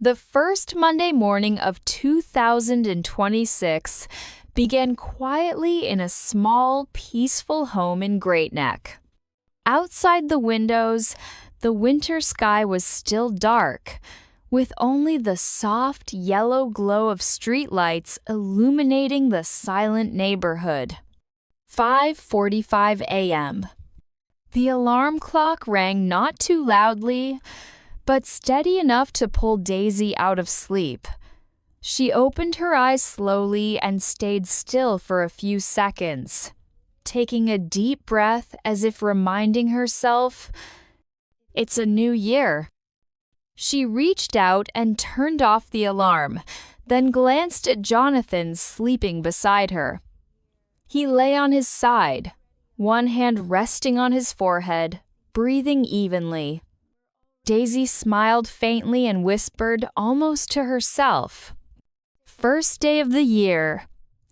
The first Monday morning of 2026 began quietly in a small, peaceful home in Great Neck. Outside the windows, the winter sky was still dark, with only the soft yellow glow of streetlights illuminating the silent neighborhood. 5:45 a.m. The alarm clock rang not too loudly, but steady enough to pull Daisy out of sleep. She opened her eyes slowly and stayed still for a few seconds, taking a deep breath as if reminding herself, it's a new year. She reached out and turned off the alarm, then glanced at Jonathan sleeping beside her. He lay on his side, one hand resting on his forehead, breathing evenly. Daisy smiled faintly and whispered almost to herself, "First day of the year,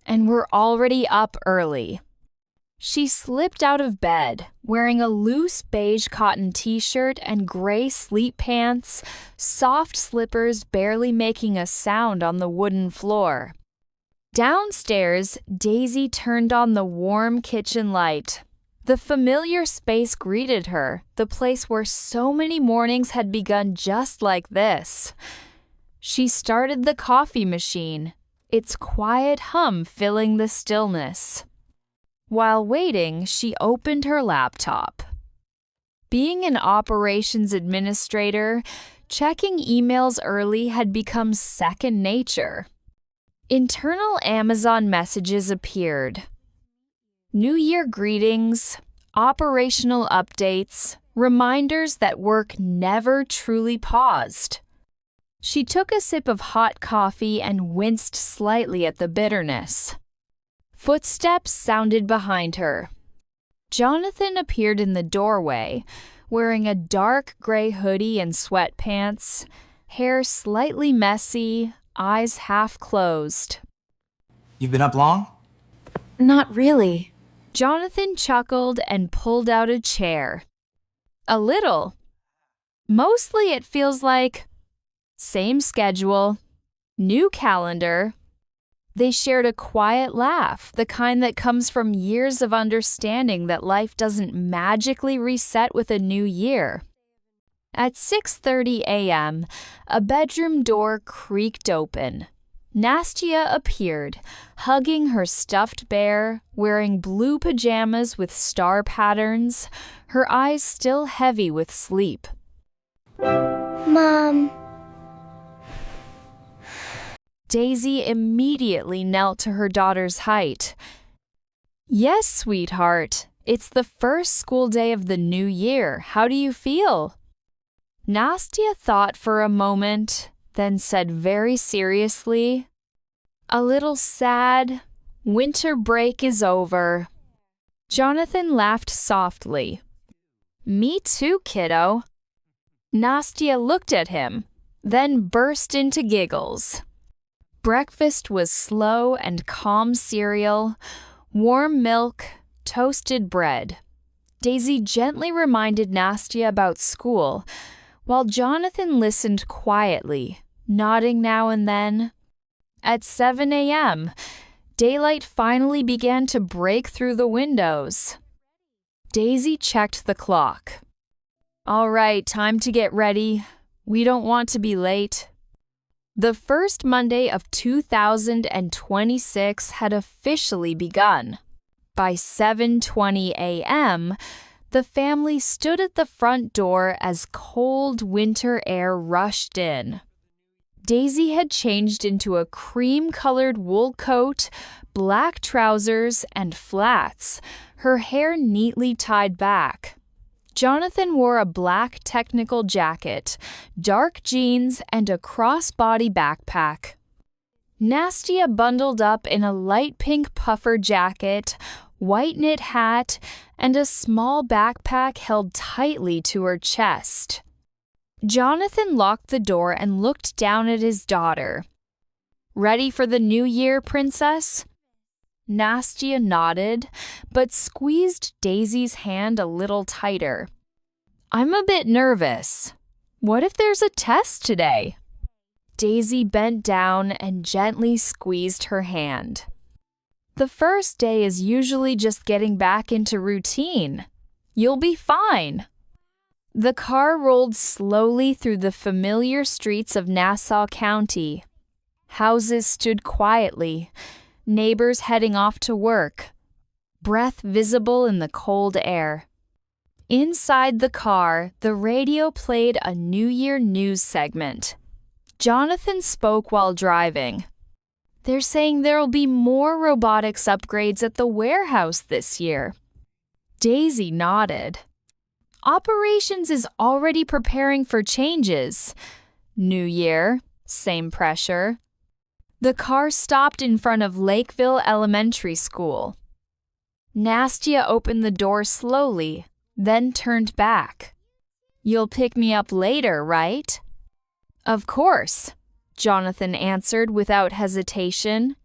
and we're already up early." She slipped out of bed, wearing a loose beige cotton t-shirt and gray sleep pants, soft slippers barely making a sound on the wooden floor. Downstairs, Daisy turned on the warm kitchen light. The familiar space greeted her, the place where so many mornings had begun just like this. She started the coffee machine, its quiet hum filling the stillness. While waiting, she opened her laptop. Being an operations administrator, checking emails early had become second nature. Internal Amazon messages appeared. New Year greetings, operational updates, reminders that work never truly paused. She took a sip of hot coffee and winced slightly at the bitterness. Footsteps sounded behind her. Jonathan appeared in the doorway, wearing a dark gray hoodie and sweatpants, hair slightly messy, eyes half closed. You've been up long? Not really. Jonathan chuckled and pulled out a chair. A little. Mostly it feels like same schedule, new calendar. They shared a quiet laugh, the kind that comes from years of understanding that life doesn't magically reset with a new year. At 6:30 a.m., a bedroom door creaked open. Nastia appeared, hugging her stuffed bear, wearing blue pajamas with star patterns, her eyes still heavy with sleep. Mom. Daisy immediately knelt to her daughter's height. "Yes, sweetheart. It's the first school day of the new year. How do you feel?" Nastia thought for a moment, then said very seriously, "A little sad. Winter break is over." Jonathan laughed softly. "Me too, kiddo." Nastia looked at him, then burst into giggles. Breakfast was slow and calm cereal, warm milk, toasted bread. Daisy gently reminded Nastia about school, while Jonathan listened quietly, nodding now and then. At 7 a.m., daylight finally began to break through the windows. Daisy checked the clock. "All right, time to get ready. We don't want to be late." The first Monday of 2026 had officially begun. By 7:20 a.m., the family stood at the front door as cold winter air rushed in. Daisy had changed into a cream-colored wool coat, black trousers, and flats, her hair neatly tied back. Jonathan wore a black technical jacket, dark jeans, and a crossbody backpack. Nastia bundled up in a light pink puffer jacket, white knit hat, and a small backpack held tightly to her chest. Jonathan locked the door and looked down at his daughter. "Ready for the new year, princess?" Nastia nodded, but squeezed Daisy's hand a little tighter. "I'm a bit nervous. What if there's a test today?" Daisy bent down and gently squeezed her hand. The first day is usually just getting back into routine. You'll be fine. The car rolled slowly through the familiar streets of Nassau County. Houses stood quietly, neighbors heading off to work, breath visible in the cold air. Inside the car, the radio played a New Year news segment. Jonathan spoke while driving. They're saying there'll be more robotics upgrades at the warehouse this year. Daisy nodded. Operations is already preparing for changes. New year, same pressure. The car stopped in front of Lakeville Elementary School. Nastia opened the door slowly, then turned back. You'll pick me up later, right? Of course, Jonathan answered without hesitation.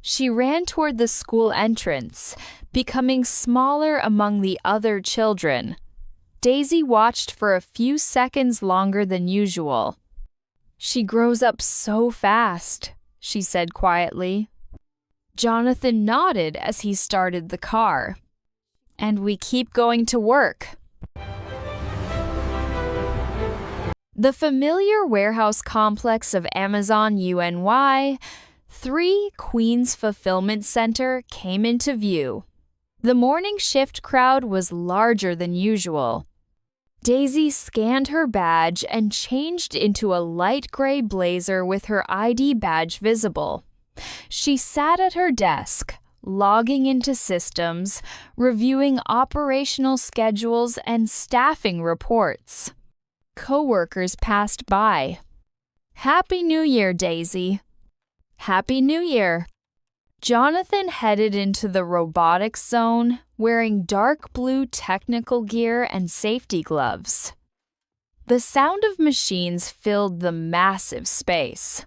She ran toward the school entrance, becoming smaller among the other children. Daisy watched for a few seconds longer than usual. She grows up so fast, she said quietly. Jonathan nodded as he started the car. And we keep going to work. The familiar warehouse complex of Amazon UNY, 3 Queens Fulfillment Center came into view. The morning shift crowd was larger than usual. Daisy scanned her badge and changed into a light gray blazer with her ID badge visible. She sat at her desk, logging into systems, reviewing operational schedules and staffing reports. Coworkers passed by. Happy New Year, Daisy. Happy New Year. Jonathan headed into the robotics zone, wearing dark blue technical gear and safety gloves. The sound of machines filled the massive space.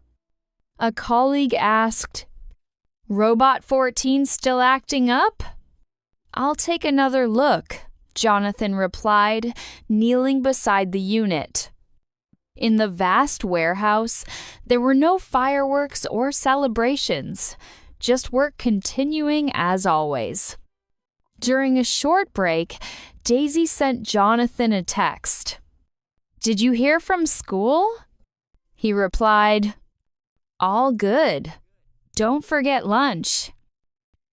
A colleague asked, Robot 14 still acting up? I'll take another look, Jonathan replied, kneeling beside the unit. In the vast warehouse, there were no fireworks or celebrations, just work continuing as always. During a short break, Daisy sent Jonathan a text. Did you hear from school? He replied, All good. Don't forget lunch.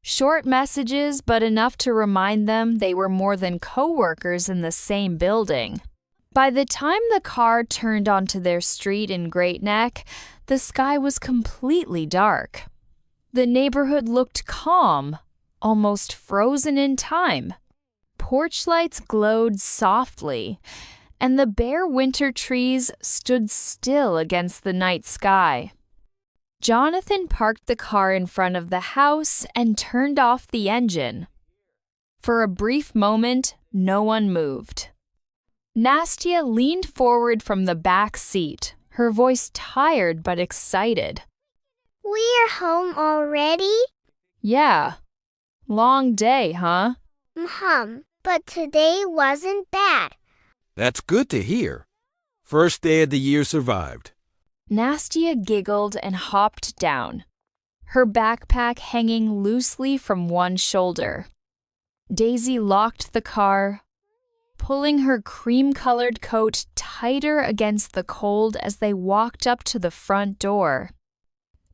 Short messages, but enough to remind them they were more than coworkers in the same building. By the time the car turned onto their street in Great Neck, the sky was completely dark. The neighborhood looked calm, almost frozen in time. Porch lights glowed softly, and the bare winter trees stood still against the night sky. Jonathan parked the car in front of the house and turned off the engine. For a brief moment, no one moved. Nastia leaned forward from the back seat, her voice tired but excited. We're home already? Yeah. Long day, huh? But today wasn't bad. That's good to hear. First day of the year survived. Nastia giggled and hopped down, her backpack hanging loosely from one shoulder. Daisy locked the car, pulling her cream-colored coat tighter against the cold as they walked up to the front door.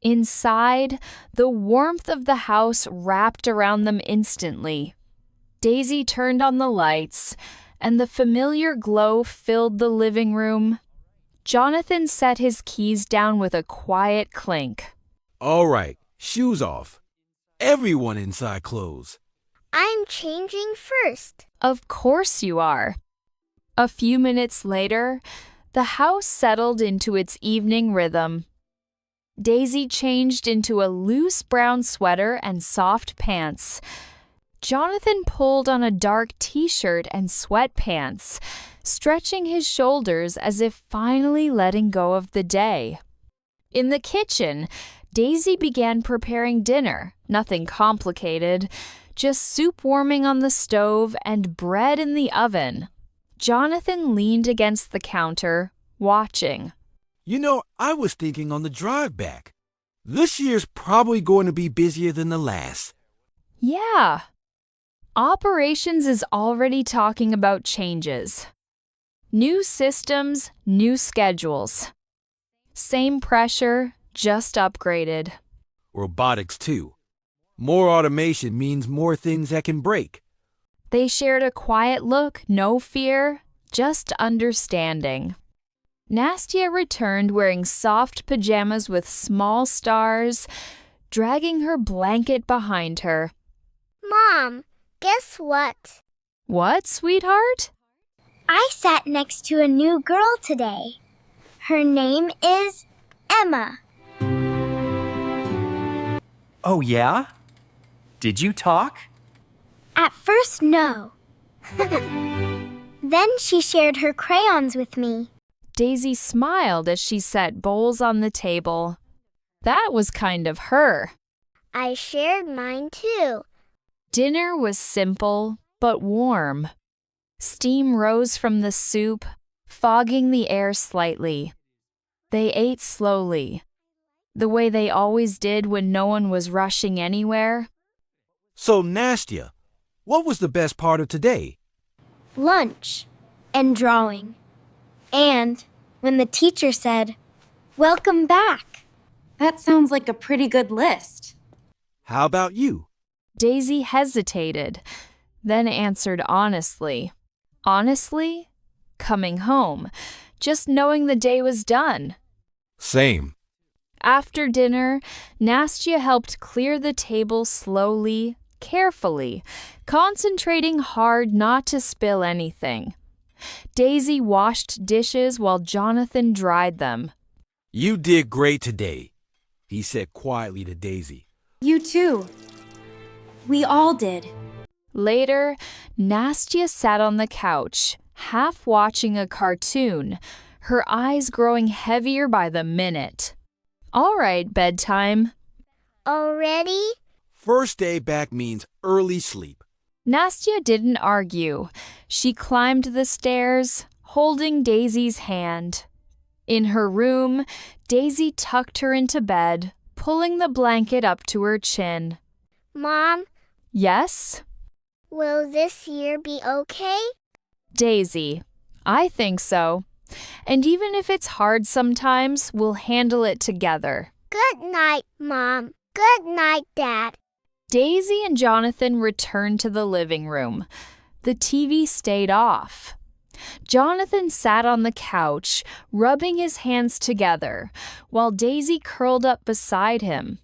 Inside, the warmth of the house wrapped around them instantly. Daisy turned on the lights, and the familiar glow filled the living room. Jonathan set his keys down with a quiet clink. All right, shoes off. Everyone inside clothes. I'm changing first. Of course you are. A few minutes later, the house settled into its evening rhythm. Daisy changed into a loose brown sweater and soft pants. Jonathan pulled on a dark t-shirt and sweatpants, stretching his shoulders as if finally letting go of the day. In the kitchen, Daisy began preparing dinner, nothing complicated, just soup warming on the stove and bread in the oven. Jonathan leaned against the counter, watching. You know, I was thinking on the drive back. This year's probably going to be busier than the last. Yeah. Operations is already talking about changes. New systems, new schedules. Same pressure, just upgraded. Robotics, too. More automation means more things that can break. They shared a quiet look, no fear, just understanding. Nastya returned wearing soft pajamas with small stars, dragging her blanket behind her. Mom, guess what? What, sweetheart? I sat next to a new girl today. Her name is Emma. Oh, yeah? Did you talk? At first, no. Then she shared her crayons with me. Daisy smiled as she set bowls on the table. That was kind of her. I shared mine too. Dinner was simple but warm. Steam rose from the soup, fogging the air slightly. They ate slowly, the way they always did when no one was rushing anywhere. So, Nastya, what was the best part of today? Lunch and drawing. And when the teacher said, "Welcome back." That sounds like a pretty good list. How about you? Daisy hesitated, then answered honestly. Honestly, coming home, just knowing the day was done. Same. After dinner, Nastya helped clear the table slowly, carefully, concentrating hard not to spill anything. Daisy washed dishes while Jonathan dried them. You did great today, he said quietly to Daisy. You too. We all did. Later, Nastya sat on the couch, half watching a cartoon, her eyes growing heavier by the minute. All right, bedtime. Already? First day back means early sleep. Nastya didn't argue. She climbed the stairs, holding Daisy's hand. In her room, Daisy tucked her into bed, pulling the blanket up to her chin. Mom, Yes? will this year be okay? Daisy, I think so. And even if it's hard sometimes, we'll handle it together. Good night, Mom. Good night, Dad. Daisy and Jonathan returned to the living room. The TV stayed off. Jonathan sat on the couch, rubbing his hands together, while Daisy curled up beside him.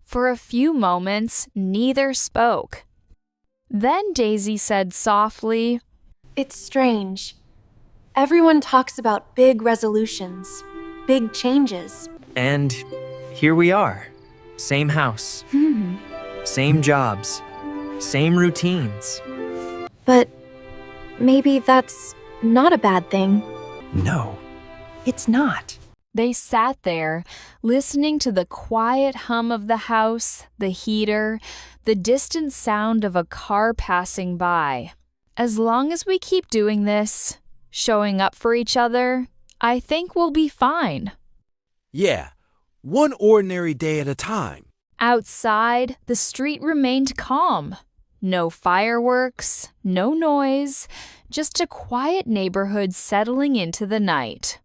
For a few moments, neither spoke. Then Daisy said softly, It's strange. Everyone talks about big resolutions, big changes. And here we are. Same house. Same jobs. Same routines. But maybe that's not a bad thing. No, it's not. They sat there, listening to the quiet hum of the house, the heater, the distant sound of a car passing by. As long as we keep doing this, showing up for each other, I think we'll be fine. Yeah, one ordinary day at a time. Outside, the street remained calm. No fireworks, no noise, just a quiet neighborhood settling into the night.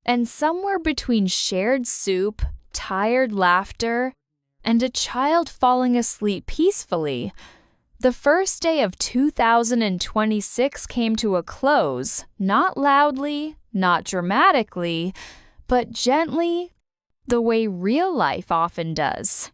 And somewhere between shared soup, tired laughter, and a child falling asleep peacefully, the first day of 2026 came to a close, not loudly, not dramatically, but gently, the way real life often does.